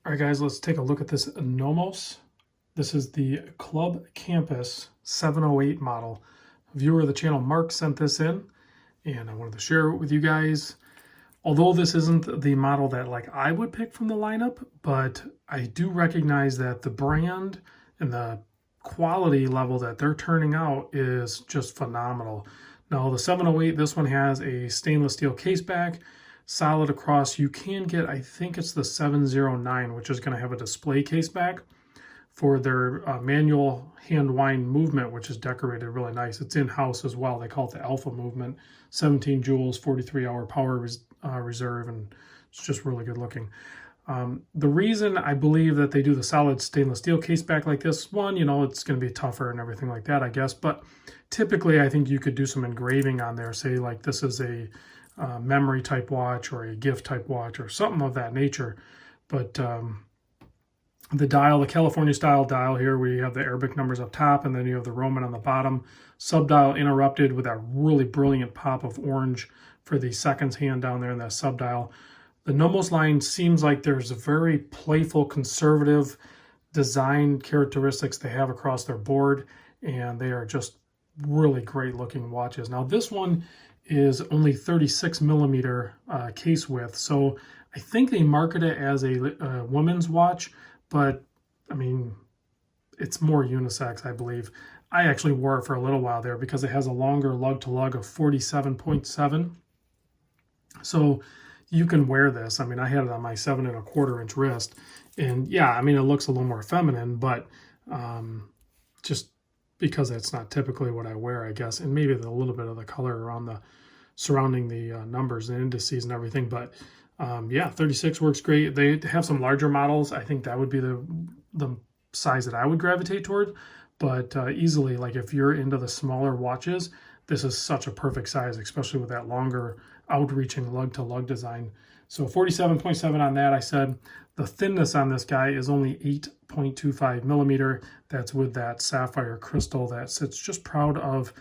All right, guys, let's take a look at this Nomos. This is the Club Campus 708 model. A viewer of the channel, Mark, sent this in, and I wanted to share it with you guys. Although this isn't the model that I would pick from the lineup, but I do recognize that the brand and the quality level that they're turning out is just phenomenal. Now, the 708, this one has a stainless steel case back, solid across. You can get, I think it's the 709, which is going to have a display case back for their manual hand wind movement, which is decorated really nice. It's in-house as well. They call it the Alpha movement, 17 joules, 43-hour power reserve, and it's just really good looking. The reason I believe that they do the solid stainless steel case back like this, one, it's going to be tougher and everything like that, I guess, but typically I think you could do some engraving on there, say like this is a memory type watch or a gift type watch or something of that nature. But the dial, the California style dial here, we have the Arabic numbers up top and then you have the Roman on the bottom. Subdial interrupted with that really brilliant pop of orange for the seconds hand down there in that subdial. The Nomos line seems like there's a very playful, conservative design characteristics they have across their board, and they are just really great looking watches. Now this one is only 36 millimeter case width, so I think they market it as a women's watch, but I mean, it's more unisex, I believe. I actually wore it for a little while there because it has a longer lug to lug of 47.7. So you can wear this. I mean, I had it on my 7¼ inch wrist, and yeah, I mean, it looks a little more feminine, but just because it's not typically what I wear, I guess, and maybe a little bit of the color around the surrounding the numbers and indices and everything. But yeah, 36 works great. They have some larger models. I think that would be the size that I would gravitate toward, but easily, like if you're into the smaller watches, this is such a perfect size, especially with that longer outreaching lug to lug design. So 47.7 on that. I said the thinness on this guy is only 8.25 millimeter. That's with that sapphire crystal that sits just proud of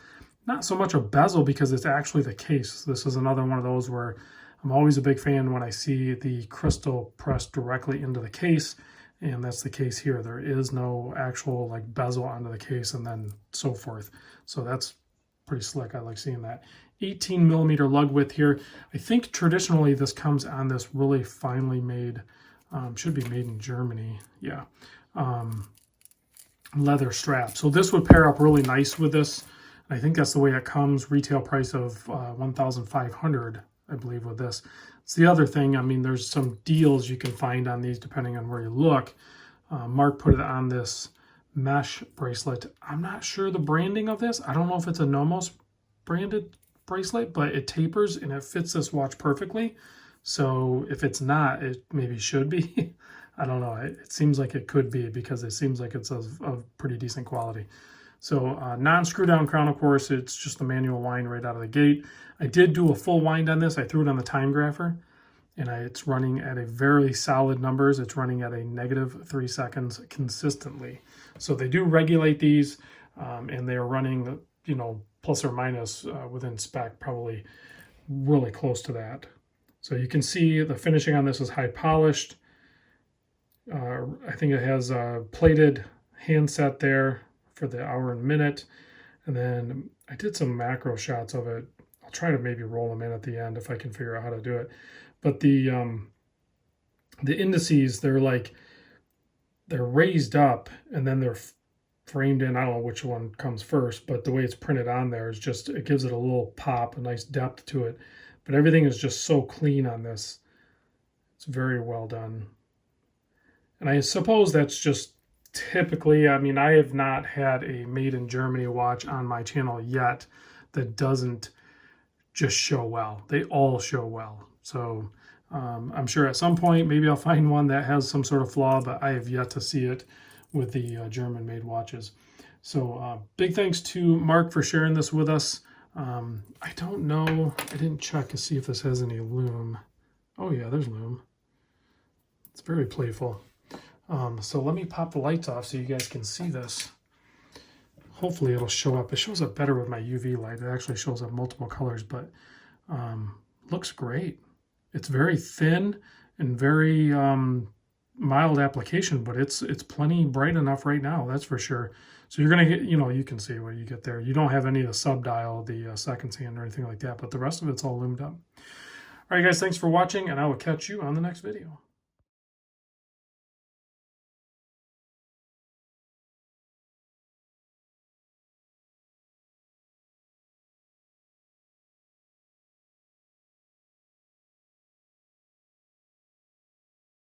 not so much a bezel because it's actually the case. This is another one of those where I'm always a big fan when I see the crystal pressed directly into the case, and that's the case here. There is no actual bezel onto the case and then so forth. So that's pretty slick. I like seeing that. 18 millimeter lug width here. I think traditionally this comes on this really finely made, should be made in Germany, yeah, leather strap. So this would pair up really nice with this. I think that's the way it comes. Retail price of 1,500, I believe, with this. It's the other thing. I mean, there's some deals you can find on these depending on where you look. Mark put it on this mesh bracelet. I'm not sure the branding of this. I don't know if it's a Nomos branded bracelet, but it tapers and it fits this watch perfectly. So if it's not, it maybe should be. I don't know. It seems like it could be because it seems like it's of pretty decent quality. So non-screw down crown, of course, it's just the manual wind right out of the gate. I did do a full wind on this. I threw it on the time grapher, and it's running at a very solid numbers. It's running at a -3 seconds consistently. So they do regulate these, and they are running, plus or minus within spec, probably really close to that. So you can see the finishing on this is high polished. I think it has a plated handset there for the hour and minute. And then I did some macro shots of it. I'll try to maybe roll them in at the end if I can figure out how to do it. But the indices, they're raised up and then they're framed in. I don't know which one comes first, but the way it's printed on there is just, it gives it a little pop, a nice depth to it. But everything is just so clean on this. It's very well done. And I suppose that's just typically, I mean, I have not had a made in Germany watch on my channel yet that doesn't just show well. They all show well. So I'm sure at some point, maybe I'll find one that has some sort of flaw, but I have yet to see it with the German made watches. So big thanks to Mark for sharing this with us. I don't know, I didn't check to see if this has any lume. Oh yeah, there's lume. It's very playful. So let me pop the lights off so you guys can see this. Hopefully it'll show up. It shows up better with my UV light. It actually shows up multiple colors, but looks great. It's very thin and very mild application, but it's plenty bright enough right now, that's for sure. So you're gonna get, you can see what you get there. You don't have any of the sub dial, the seconds hand or anything like that, but the rest of it's all loomed up. All right, guys, thanks for watching, and I will catch you on the next video.